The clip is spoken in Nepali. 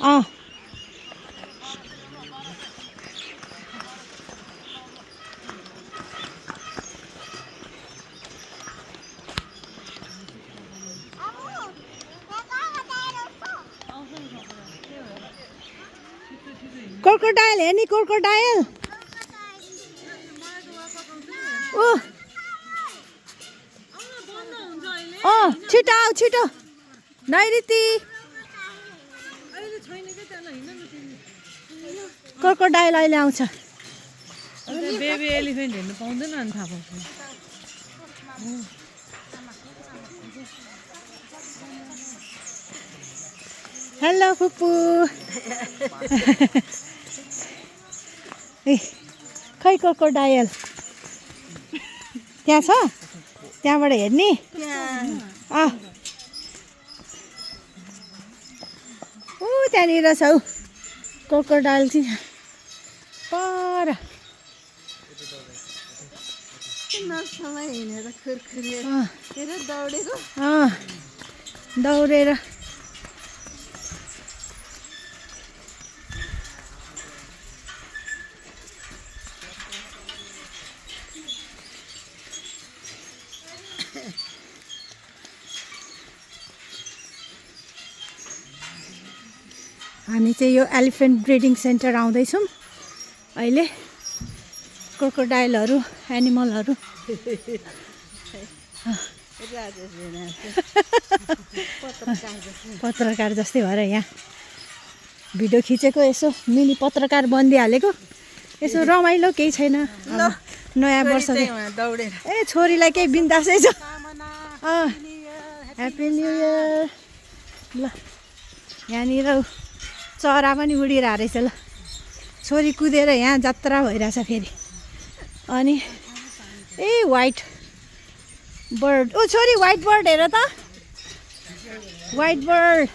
अँ क्रोकोडाइल हेर्ने क्रोकोडाइल ओ छिटो आऊ छिटो नैरिती क्रोकोडाइल अहिले आउँछ बेबी एलिफेन्ट हेर्नु पाउँदैन अनि थाहा पाउँछ हेलो फुपू ए खै क्रोकोडाइल त्यहाँ छ त्यहाँबाट हेर्ने अँ ऊ त्यहाँनिर छ हौ क्रोकोडाइल चाहिँ पर दौडेर हामी चाहिँ यो एलिफेन्ट ब्रिडिङ सेन्टर आउँदैछौँ अहिले क्रोकोडाइलहरू एनिमलहरू पत्रकार जस्तै भएर यहाँ भिडियो खिचेको यसो मिनी पत्रकार बनिदिइहालेको यसो रमाइलो केही छैन नयाँ वर्ष दौडेर ए छोरीलाई केही बिन्दासै छ ह्याप्पी न्यु इयर ल यहाँनिर चरा पनि उडिरहेको रहेछ ल छोरी कुदेर यहाँ जात्रा भइरहेछ फेरि अनि ए वाइट बर्ड ओ छोरी वाइट बर्ड हेर त वाइट बर्ड